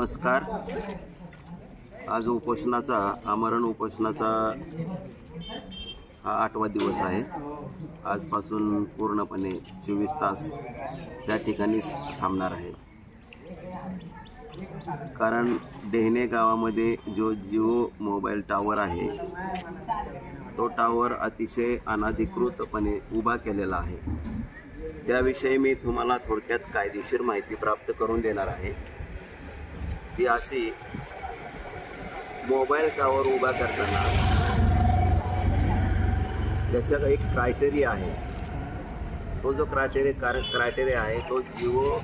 नमस्कार. आज उपोषणाचा आमरण उपोषणाचा हा 8वा दिवस आहे. आजपासून पूर्णपणे 24 तास त्या ठिकाणीच थांबणार आहे. कारण डेहणे गावामध्ये जो जिओ मोबाईल टावर आहे तो टावर अतिशय अनधिकृतपणे उभा केलेला आहे. त्याविषयी मी तुम्हाला थोडक्यात कायदेशीर माहिती प्राप्त करून देणार आहे. ती अशी, मोबाईल टावर उभा करताना त्याचा एक क्रायटेरिया आहे. तो जो क्रायटेरिया आहे तो जिओ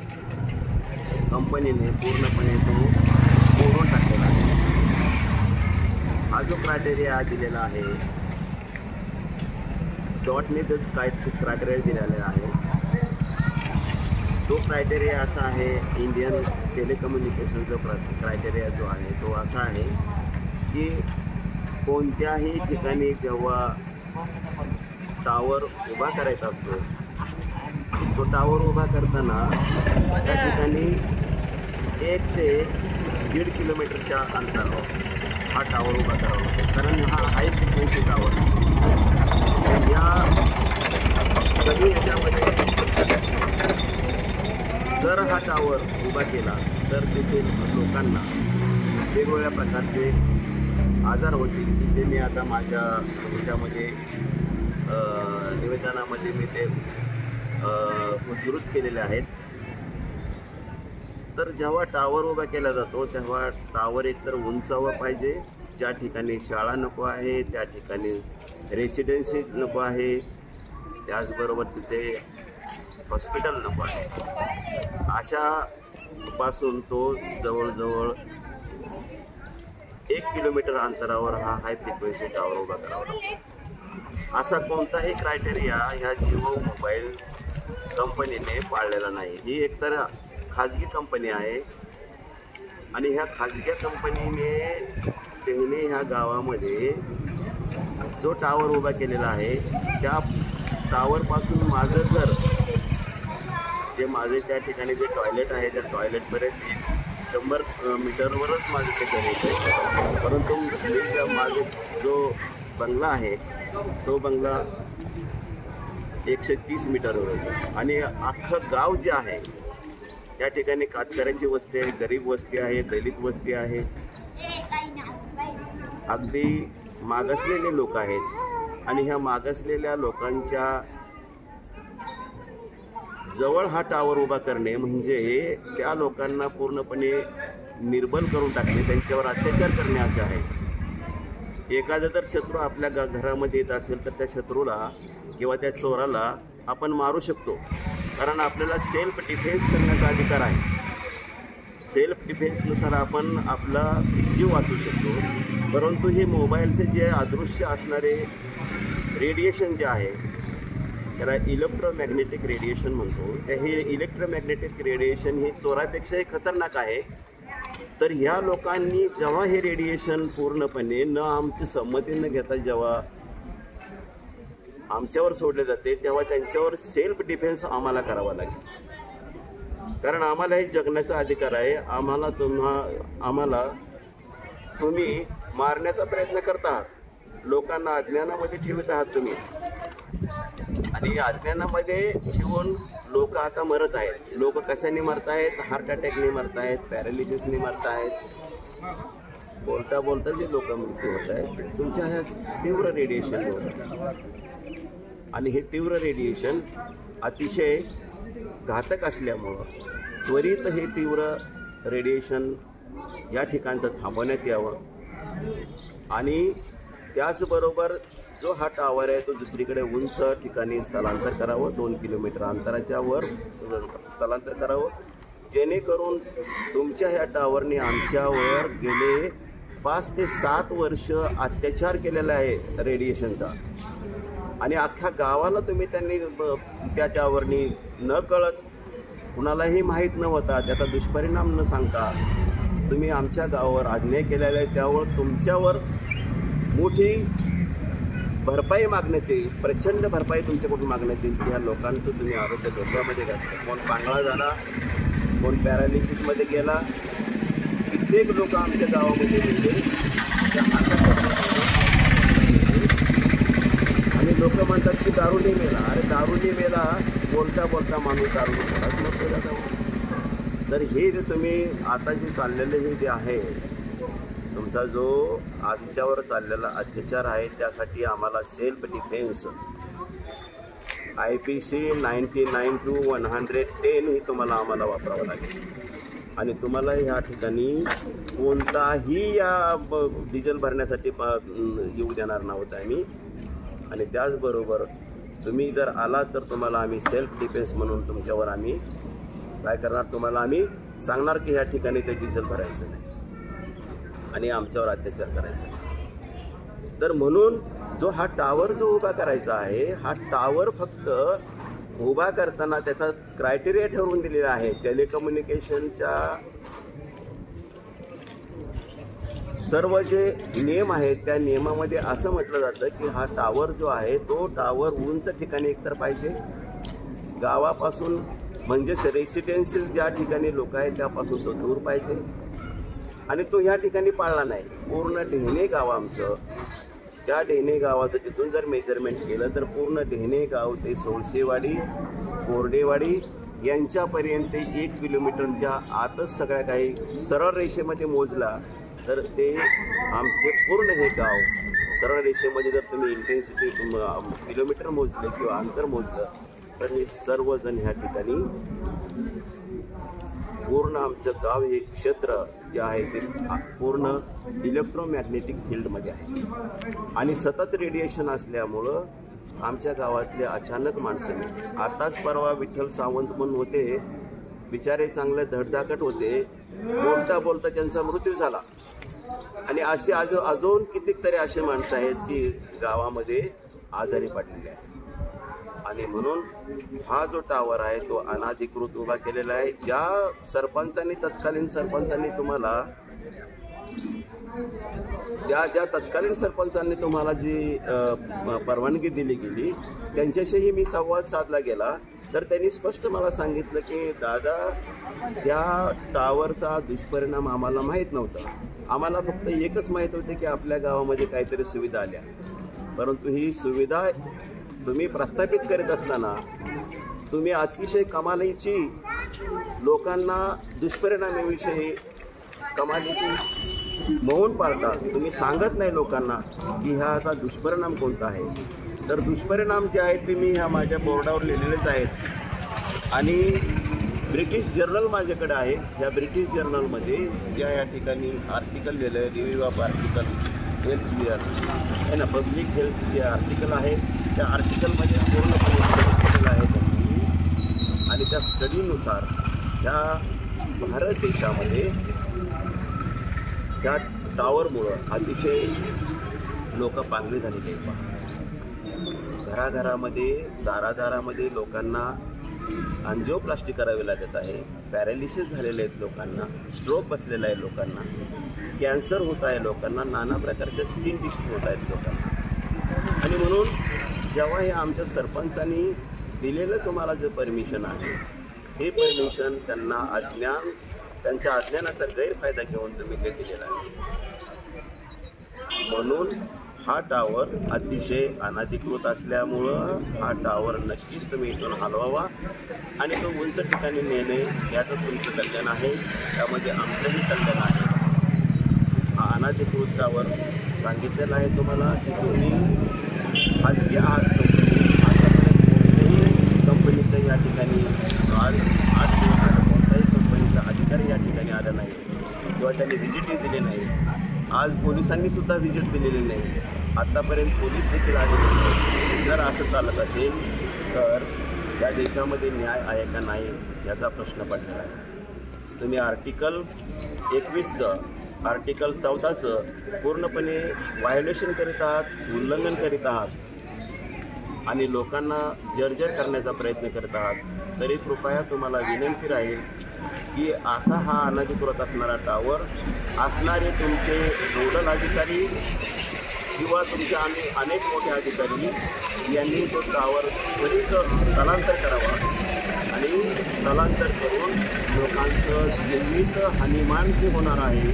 कंपनीने पूर्णपणे तो मोडून टाकलेला आहे. हा जो क्रायटेरिया दिलेला आहे डॉटने जो क्रायटेरिया दिलेला आहे तो क्रायटेरिया असा आहे, इंडियन टेलिकम्युनिकेशनचा क्रायटेरिया जो आहे तो असा आहे की कोणत्याही ठिकाणी जेव्हा टावर उभा करायचा असतो तो टावर उभा करताना त्या ठिकाणी 1 ते 1.5 किलोमीटरच्या अंतरावर हा टावर उभा करावा लागतो. कारण हा हाय फ्रिक्वेन्सी टावर या कधी याच्यामध्ये जर हा टावर उभा केला तर तेथील लोकांना वेगवेगळ्या प्रकारचे आजार होतील की जे मी आता माझ्या ह्याच्यामध्ये निवेदनामध्ये मी ते दुरुस्त केलेले आहेत. तर जेव्हा टावर उभा केला जातो तेव्हा टावर एकतर उंचावं पाहिजे, ज्या ठिकाणी शाळा नको आहे, त्या ठिकाणी रेसिडेन्सी नको आहे, त्याचबरोबर तिथे हॉस्पिटल नको आहे. अशा पासून तो जवळजवळ 1 किलोमीटर अंतरावर हा हाय फ्रिक्वेन्सी टावर उभा करावा लागतो. असा कोणताही क्रायटेरिया ह्या जिओ मोबाईल कंपनीने पाळलेला नाही. ही एकतर खाजगी कंपनी आहे आणि ह्या खाजगी कंपनीने डेहणे ह्या गावामध्ये जो टावर उभा केलेला आहे त्या टावरपासून माझं घर जे माझे त्या ठिकाणी जे टॉयलेट आहे त्या टॉयलेटपर्यंत 100 मीटरवरच माझं ते घर येतं. परंतु माझे जो बंगला आहे तो बंगला 130 मीटरवर होतं आणि अख्खं गाव जे आहे त्या ठिकाणी कातकऱ्याची वस्ती आहे, गरीब वस्ती आहे, दलित वस्ती आहे, अगदी मागासलेले लोक आहेत. आणि ह्या मागासलेल्या लोकांच्या जवळ हा टावर उभा करणे म्हणजे त्या लोकांना पूर्णपणे निर्बल करून टाकणे, त्यांच्यावर अत्याचार करणे असे आहे. एखादा जर शत्रू आपल्या घरामध्ये येत असेल तर त्या शत्रूला किंवा त्या चोराला आपण मारू शकतो, कारण आपल्याला सेल्फ डिफेन्स करण्याचा अधिकार आहे. सेल्फ डिफेन्सनुसार आपण आपला जीव वाचवू शकतो. परंतु हे मोबाईलचे जे अदृश्य असणारे रेडिएशन जे आहे त्याला इलेक्ट्रोमॅग्नेटिक रेडिएशन म्हणतो. हे इलेक्ट्रोमॅग्नेटिक रेडिएशन हे चोरापेक्षाही खतरनाक आहे. तर ह्या लोकांनी जेव्हा हे रेडिएशन पूर्णपणे न आमची संमती न घेता जेव्हा आमच्यावर सोडले जाते तेव्हा त्यांच्यावर सेल्फ डिफेन्स आम्हाला करावा लागेल. कारण आम्हाला हे जगण्याचा अधिकार आहे. आम्हाला तुम्ही मारण्याचा प्रयत्न करत आहात, लोकांना अज्ञानामध्ये ठेवत आहात तुम्ही, आणि अज्ञानामध्ये ठेवून लोक आता मरत आहेत. लोक कशाने मरत आहेत? हार्ट अटॅकने मरत आहेत, पॅरालिसिसने मरत आहेत. बोलता बोलता जे लोक मृत्यू होत आहेत तुमच्या ह्या तीव्र रेडिएशन होत आहे. आणि हे तीव्र रेडिएशन अतिशय घातक असल्यामुळं त्वरित हे तीव्र रेडिएशन या ठिकाणचं थांबवण्यात यावं. आणि त्याचबरोबर जो हा टावर आहे तो दुसरीकडे उंच ठिकाणी स्थलांतर करावं, 2 किलोमीटर अंतराच्या वर स्थलांतर करावं, जेणेकरून तुमच्या ह्या टावरने आमच्यावर गेले 5 ते 7 वर्ष अत्याचार केलेला आहे रेडिएशनचा. आणि अख्ख्या गावाला त्यांनी त्या टावरनी न कळत, कुणालाही माहीत न होता, त्याचा दुष्परिणाम न सांगता तुम्ही आमच्या गावावर अन्याय केलेला आहे. त्यावर तुमच्यावर मोठी भरपाई मागण्यात येईल, प्रचंड भरपाई तुमच्याकडून मागण्यात येईल की ह्या लोकांचं तुम्ही आरोग्य धोक्यामध्ये घातलं. कोण पांगळा झाला, कोण पॅरालिसिसमध्ये गेला, कित्येक लोक आमच्या गावामध्ये गेले आणि लोक म्हणतात की दारुनी मेला. अरे दारुनी मेला बोलता बोलता माणूस दारुनी मेलाच नको जाता. तर हे जे तुम्ही आता जे चाललेले हे जे आहे तुमचा जो आमच्यावर चाललेला अत्याचार आहे त्यासाठी आम्हाला सेल्फ डिफेन्स IPC 99 to 110 ही तुम्हाला आम्हाला वापरावं लागेल. आणि तुम्हाला ह्या ठिकाणी कोणताही या डिझेल भरण्यासाठी येऊ देणार नव्हतं आम्ही. आणि त्याचबरोबर तुम्ही जर आलात तर तुम्हाला आम्ही सेल्फ डिफेन्स म्हणून तुमच्यावर आम्ही काय करणार, तुम्हाला आम्ही सांगणार की ह्या ठिकाणी ते डिझेल भरायचं नाही आणि आमच्यावर अत्याचार करायचा नाही. तर म्हणून जो हा टावर जो उभा करायचा आहे हा टावर फक्त उभा करताना त्याचा क्रायटेरिया ठरवून दिलेला आहे. टेलिकम्युनिकेशनच्या सर्व जे नियम आहेत त्या नियमामध्ये असं म्हटलं जातं की हा टावर जो आहे तो टावर उंच ठिकाणी एकतर पाहिजे, गावापासून म्हणजेच रेसिडेन्शियल ज्या ठिकाणी लोक आहेत त्यापासून तो दूर पाहिजे. आणि तो ह्या ठिकाणी पाळला नाही. पूर्ण ढेणे गाव आमचं, त्या ढेणे गावाचं तिथून जर मेजरमेंट केलं तर पूर्ण ढेणे गाव ते सोळसेवाडी कोरडेवाडी यांच्यापर्यंत 1 किलोमीटरच्या आतच सगळ्या काही सरळ रेषेमध्ये मोजला तर ते आमचे पूर्ण हे गाव सरळ रेषेमध्ये जर तुम्ही इंटेन्सिटी किलोमीटर मोजले किंवा अंतर मोजलं तर हे सर्वजण ह्या ठिकाणी पूर्ण आमचं गाव हे क्षेत्र जे आहे ते पूर्ण इलेक्ट्रोमॅग्नेटिक फील्डमध्ये आहे. आणि सतत रेडिएशन असल्यामुळं आमच्या गावातले अचानक माणसाने आताच परवा विठ्ठल सावंत म्हणून होते, बिचारे चांगले धडधाकट होते, बोलता बोलता त्यांचा मृत्यू झाला. आणि असे अजून कितीतरी असे माणसं आहेत की गावामध्ये आजारी पडलेले आहेत. आणि म्हणून हा जो टावर आहे तो अनाधिकृत उभा केलेला आहे. ज्या सरपंचांनी तत्कालीन सरपंचांनी तुम्हाला ज्या तत्कालीन सरपंचांनी तुम्हाला जी परवानगी दिली गेली त्यांच्याशीही मी संवाद साधला गेला तर त्यांनी स्पष्ट मला सांगितलं की दादा त्या टावरचा दुष्परिणाम आम्हाला माहीत नव्हता. आम्हाला फक्त एकच माहीत होते की आपल्या गावामध्ये काहीतरी सुविधा आल्या, परंतु ही सुविधा तुम्ही प्रस्थापित करीत असताना तुम्ही अतिशय कमालीची लोकांना दुष्परिणामाविषयी कमालीची मौन पाळता. तुम्ही सांगत नाही लोकांना की ह्याचा दुष्परिणाम कोणता आहे. तर दुष्परिणाम जे आहेत ते मी ह्या माझ्या बोर्डावर लिहिलेलेच आहेत. आणि ब्रिटिश जर्नल माझ्याकडे आहे. या ब्रिटिश जर्नलमध्ये ज्या या ठिकाणी आर्टिकल लिहिलं आहे review of article health care आहे ना, पब्लिक हेल्थ जे आर्टिकल आहे त्या आर्टिकलमध्ये पूर्णपणे स्टडी केलेलं आहे त्यांनी. आणि त्या स्टडीनुसार ह्या भारत देशामध्ये त्या टावरमुळं अतिशय लोक पांगली झालेली आहेत. घराघरामध्ये दारादारामध्ये लोकांना अँजिओप्लास्टी करावी लागत आहे, पॅरालिसिस झालेले आहेत लोकांना, स्ट्रोक बसलेला आहे लोकांना, कॅन्सर होत आहे लोकांना, नाना प्रकारचे स्किन डिसीज होत आहेत लोकांना. आणि म्हणून जेव्हा हे आमच्या सरपंचांनी दिलेलं तुम्हाला जे परमिशन आहे हे परमिशन त्यांच्या अज्ञानाचा गैरफायदा घेऊन तुम्ही ते दिलेला आहे. म्हणून हा टावर अतिशय अनधिकृत असल्यामुळं हा टावर नक्कीच तुम्ही इथून हलवावा आणि तो उंच ठिकाणी नेणे यातच तुमचं कल्याण आहे, त्यामध्ये आमचंही कल्याण आहे. हा अनधिकृत टावर सांगितलेला आहे तुम्हाला की तुम्ही खाजगी आहात कोणत्याही कंपनीचं या ठिकाणी आज 8 दिवसाला कोणत्याही कंपनीचा अधिकारी या ठिकाणी आला नाही किंवा त्यांनी व्हिजिटही दिली नाही. आज पोलिसांनीसुद्धा व्हिजिट दिलेली नाही. आत्तापर्यंत पोलीस देखील आलेले नाही. जर असं चालत असेल तर या देशामध्ये न्याय आहे का नाही याचा प्रश्न पडलेला आहे. तुम्ही आर्टिकल 21चं आर्टिकल 14चं पूर्णपणे व्हायोलेशन करीत आहात, उल्लंघन करीत आहात आणि लोकांना जर्जर करण्याचा प्रयत्न करत आहात. तरी कृपया तुम्हाला विनंती राहील की असा हा अनधिकृत असणारा टावर असणारे तुमचे नोडल अधिकारी किंवा तुमचे अनेक मोठे अधिकारी यांनी तो टावर त्वरित स्थलांतर करावा आणि स्थलांतर करून लोकांचं जीवित हानिमान जे होणार आहे,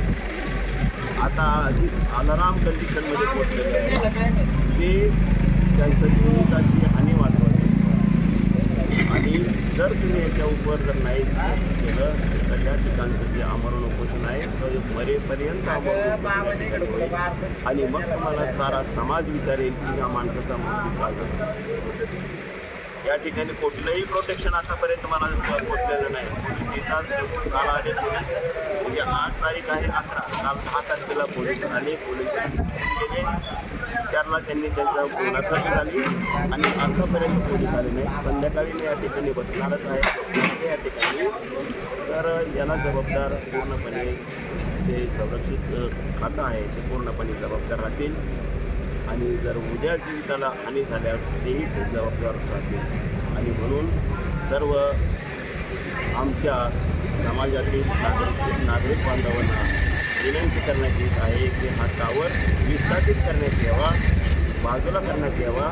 आता आधीच अलाराम कंडिशनमध्ये पोचलेलं आहे, ते त्यांचं जीविताची हानी वाचवते. आणि जर तुम्ही याच्या उपर जर नाही केलं तर त्या ठिकाणचं जे आमरण उपोषण आहे तर मरेपर्यंत आमरण उपोषण या ठिकाणी होईल. आणि मग तुम्हाला सारा समाज विचारेल की या माणसाचा मृत्यू का झाला. या ठिकाणी कुठलंही प्रोटेक्शन आतापर्यंत मला पोचलेलं नाही. पोलीस येतात, काल आले पोलीस, म्हणजे 8 तारीख आहे 11, काल 10 तारखेला पोलीस आले, पोलीस गेले, 4ला त्यांनी त्यांचा गुन्हा झाली आणि आतापर्यंत पोलीस आले नाही. संध्याकाळी मी या ठिकाणी बसणारच आहे या ठिकाणी. तर याला जबाबदार पूर्णपणे जे संरक्षित खातं आहे ते पूर्णपणे जबाबदार राहतील. आणि जर उद्या जीविताला हानी झाल्यास तेही खूप जबाबदार राहतील. आणि म्हणून सर्व आमच्या समाजातील नागरिक बांधवांना विनंती करण्यात येत आहे की हा टावर विस्थापित करण्यात यावा, बाजूला करण्यात यावा.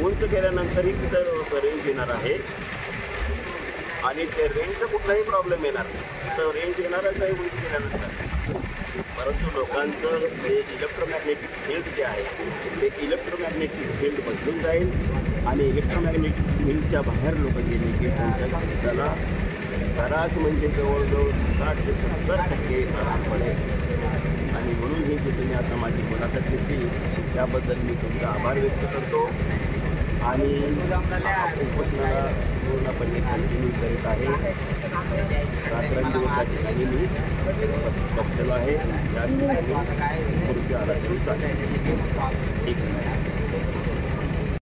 उंच केल्यानंतरही तिथं रेंज येणार आहे आणि ते रेंजचा कुठलाही प्रॉब्लेम येणार नाही. तर रेंज येणारच आहे उंच केल्यानंतर. परंतु लोकांचं जे इलेक्ट्रोमॅग्नेटिक फील्ड जे आहे ते इलेक्ट्रोमॅग्नेटिक फील्ड बदलून जाईल आणि इलेक्ट्रोमॅग्नेटिक फील्डच्या बाहेर लोक गेले की त्यांच्या जीविताला बराच म्हणजे जवळजवळ 60 ते 70% आराम पडेल. आणि म्हणून ही जी तुम्ही आता माझी मुलाखत घेतली त्याबद्दल मी तुमचा आभार व्यक्त करतो. आणि उपोषणाला पूर्णपणे कंटिन्यू करीत आहे. रात्रंदिवस या ठिकाणी मी बसलेलो आहे. या ठिकाणी कृती आला तरी चालेल. ठीक आहे.